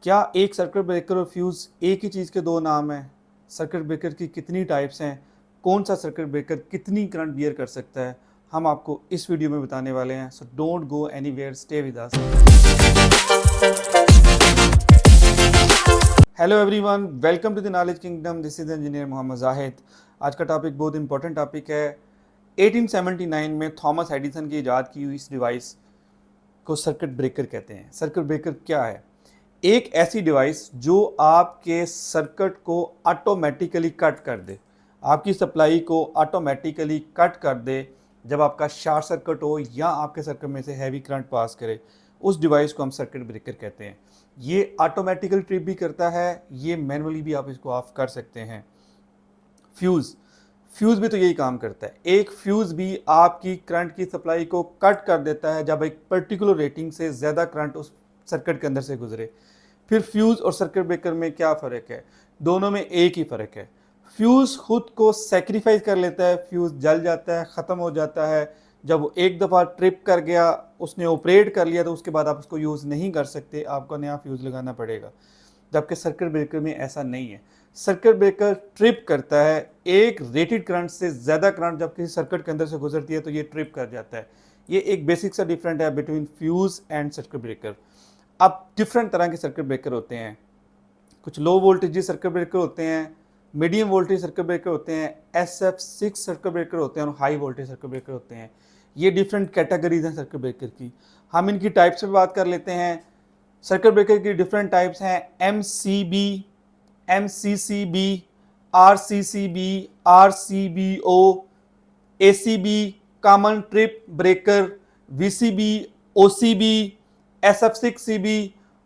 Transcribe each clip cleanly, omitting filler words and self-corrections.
क्या एक circuit breaker और फ्यूज़ एक ही चीज़ के दो नाम हैं? सर्किट ब्रेकर की कितनी टाइप्स हैं? कौन सा सर्किट ब्रेकर कितनी करंट बियर कर सकता है? हम आपको इस वीडियो में बताने वाले हैं। So don't go anywhere, stay with us. Hello everyone, welcome to the knowledge kingdom. This is engineer Mohammad Zahid. आज का टॉपिक बहुत इंपॉर्टेंट टॉपिक है। 1879 में थॉमस एडिसन की इजाद की हुई इस डिवाइस को सर्किट ब्रेकर कहते हैं। सर्किट ब्रेकर क्या है? एक ऐसी डिवाइस जो आपके सर्किट को ऑटोमेटिकली कट कर दे, आपकी सप्लाई को ऑटोमेटिकली कट कर दे जब आपका शॉर्ट सर्किट हो या आपके सर्किट में से हैवी करंट पास करे। उस डिवाइस को हम सर्किट ब्रेकर कहते हैं। ये ऑटोमेटिकल ट्रिप भी करता है, ये मैनुअली भी आप इसको ऑफ कर सकते हैं। फ्यूज़ फ्यूज़ भी तो यही काम करता है। एक फ्यूज़ भी आपकी करंट की सप्लाई को कट कर देता है जब एक पर्टिकुलर रेटिंग से ज़्यादा करंट उस सर्किट के अंदर से गुजरे। फिर फ्यूज़ और सर्किट ब्रेकर में क्या फ़र्क है? दोनों में एक ही फ़र्क है। फ्यूज़ खुद को सेक्रीफाइस कर लेता है, फ्यूज़ जल जाता है, ख़त्म हो जाता है। जब वो एक दफ़ा ट्रिप कर गया, उसने ऑपरेट कर लिया, तो उसके बाद आप उसको यूज़ नहीं कर सकते, आपको नया फ्यूज़ लगाना पड़ेगा। जबकि सर्किट ब्रेकर में ऐसा नहीं है। सर्किट ब्रेकर ट्रिप करता है, एक रेटेड करंट से ज़्यादा करंट जब किसी सर्किट के अंदर से गुजरती है तो ये ट्रिप कर जाता है। ये एक बेसिक सा डिफरेंट है between fuse and circuit breaker. अब डिफरेंट तरह के सर्किट ब्रेकर होते हैं। कुछ लो वोल्टेज सर्किट ब्रेकर होते हैं, मीडियम वोल्टेज सर्किट ब्रेकर होते हैं, SF6 सर्किट ब्रेकर होते हैं और हाई वोल्टेज सर्किट ब्रेकर होते हैं। ये डिफरेंट कैटेगरीज हैं सर्किट ब्रेकर की। हम इनकी टाइप्स पे बात कर लेते हैं। सर्किट ब्रेकर की डिफरेंट टाइप्स हैं: MCB, MCCB, RCCB, RCBO, ACB, common trip breaker, VCB, OCB, SF6CB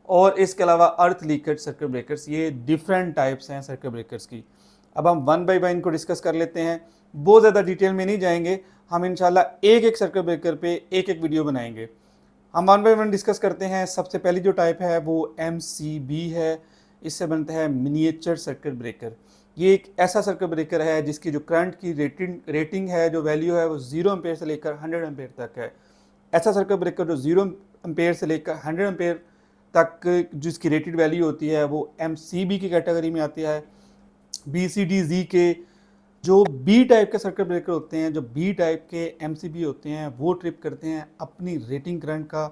और इसके अलावा अर्थ लीकेज सर्किट ब्रेकर्स। ये डिफरेंट टाइप्स हैं सर्किट ब्रेकर्स की। अब हम वन बाय वन इनको डिस्कस कर लेते हैं। बहुत ज़्यादा डिटेल में नहीं जाएंगे, हम इंशाल्लाह एक एक सर्किट ब्रेकर पे एक एक वीडियो बनाएंगे। हम वन बाय वन डिस्कस करते हैं। सबसे पहली जो टाइप है वो MCB है। इससे बनता है मिनिएचर सर्किट ब्रेकर। ये एक ऐसा सर्किट ब्रेकर है जिसकी जो करंट की रेटिंग है, जो वैल्यू है वो 0 एम्पेयर से लेकर 100 एम्पेयर तक है। ऐसा सर्किट ब्रेकर जो 0 एम्पेयर से लेकर 100 एम्पेयर तक जिसकी रेटेड वैल्यू होती है वो MCB की कैटेगरी में आती है। BCD के जो B टाइप के सर्किट ब्रेकर होते हैं, जो B टाइप के MCB होते हैं, वो ट्रिप करते हैं अपनी रेटिंग करंट का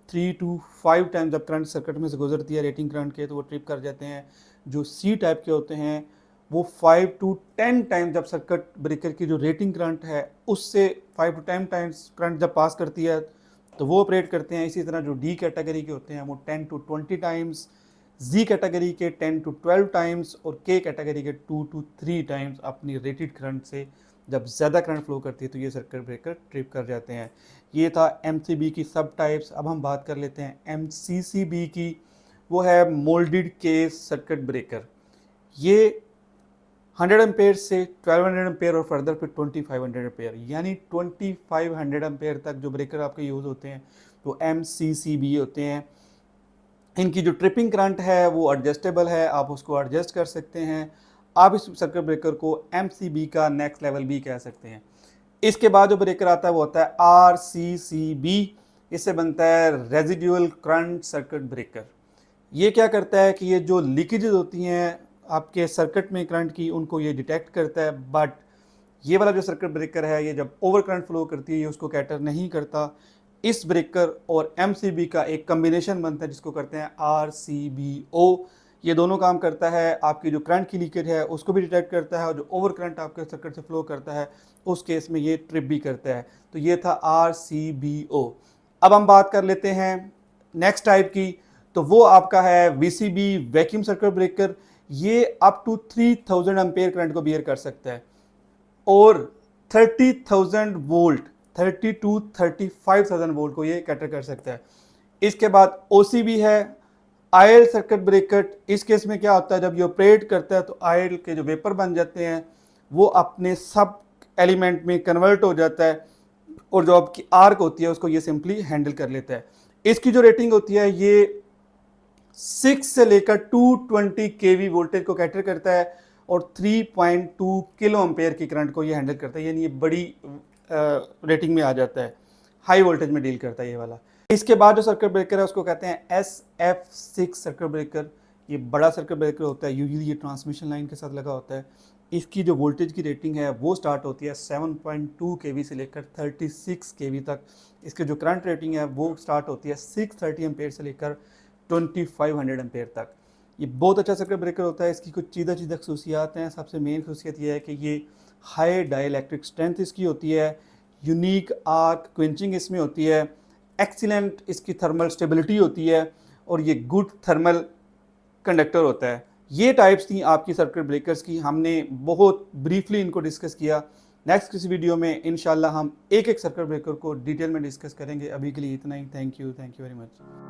3 to 5 टाइम। जब करंट सर्किट में से गुजरती है रेटिंग करंट के, तो वो ट्रिप कर जाते हैं। जो C टाइप के होते हैं वो 5 to 10 टाइम, जब सर्किट ब्रेकर की जो रेटिंग करंट है उससे 5 to 10 टाइम्स करंट जब पास करती है तो वो ऑपरेट करते हैं। इसी तरह जो D कैटेगरी के होते हैं वो 10 to 20 टाइम्स, Z कैटेगरी के 10 to 12 टाइम्स और K कैटेगरी के 2 to 3 टाइम्स अपनी रेटेड करंट से जब ज़्यादा करंट फ्लो करती है तो ये सर्किट ब्रेकर ट्रिप कर जाते हैं। ये था MCB की सब टाइप्स। अब हम बात कर लेते हैं MCCB की। वो है मोल्डेड केस सर्किट ब्रेकर। ये 100 एम्पेयर से 1200 एम्पेयर और फर्दर फिर 2500 एम्पेयर, यानी 2500 एम्पेयर तक जो ब्रेकर आपके यूज़ होते हैं वो MCCB होते हैं। इनकी जो ट्रिपिंग करंट है वो एडजस्टेबल है, आप उसको एडजस्ट कर सकते हैं। आप इस सर्किट ब्रेकर को MCB का नेक्स्ट लेवल भी कह सकते हैं। इसके बाद जो ब्रेकर आता है वो होता है RCCB। इससे बनता है रेजिडुअल करंट सर्किट ब्रेकर। ये क्या करता है कि ये जो लीकेजेस होती हैं आपके सर्किट में करंट की, उनको ये डिटेक्ट करता है। बट ये वाला जो सर्किट ब्रेकर है, ये जब ओवर करंट फ्लो करती है ये उसको कैटर नहीं करता। इस ब्रेकर और MCB का एक कम्बिनेशन बनता है जिसको करते हैं RCBO। ये दोनों काम करता है, आपकी जो करंट की लीकेज है उसको भी डिटेक्ट करता है और जो ओवर करंट आपके सर्किट से फ्लो करता है उस केस में ये ट्रिप भी करता है। तो ये था RCBO। अब हम बात कर लेते हैं नेक्स्ट टाइप की, तो वो आपका है VCB, वैक्यूम सर्किट ब्रेकर। ये अप टू 3000 एम्पेयर करंट को बियर कर सकता है और 30,000 वोल्ट, 30 to 35,000 वोल्ट को ये कैटर कर सकता है। इसके बाद OCB है, आयल सर्किट ब्रेकर। इस केस में क्या होता है, जब ये ऑपरेट करता है तो आयल के जो वेपर बन जाते हैं वो अपने सब एलिमेंट में कन्वर्ट हो जाता है और जो आपकी आर्क होती है उसको ये सिंपली हैंडल कर लेता है। इसकी जो रेटिंग होती है ये 6 से लेकर 220 kV वोल्टेज को कैटर करता है और 3.2 किलो एम्पेयर की करंट को ये हैंडल करता है, यानी ये बड़ी रेटिंग में आ जाता है, हाई वोल्टेज में डील करता है ये वाला। इसके बाद जो सर्किट ब्रेकर है उसको कहते हैं SF6 सर्किट ब्रेकर। ये बड़ा सर्किट ब्रेकर होता है, यूजुअली ये ट्रांसमिशन लाइन के साथ लगा होता है। इसकी जो वोल्टेज की रेटिंग है वो स्टार्ट होती है 7.2 kV से लेकर 36 kV तक। इसके जो करंट रेटिंग है वो स्टार्ट होती है 630 एम्पेयर से लेकर 2500 एम्पेयर तक। ये बहुत अच्छा सर्किट ब्रेकर होता है। इसकी कुछ चीज़ खसूसियात हैं। सबसे मेन खसूसियत ये है कि ये हाई डाइलेक्ट्रिक स्ट्रेंथ इसकी होती है, यूनिक आर्क क्विंचिंग इसमें होती है, एक्सीलेंट इसकी थर्मल स्टेबिलिटी होती है और ये गुड थर्मल कंडक्टर होता है। ये टाइप्स थी आपकी सर्किट ब्रेकर्स की। हमने बहुत ब्रीफली इनको डिस्कस किया। नेक्स्ट किसी वीडियो में इंशाल्लाह हम एक एक सर्किट ब्रेकर को डिटेल में डिस्कस करेंगे। अभी के लिए इतना ही। Thank you very much.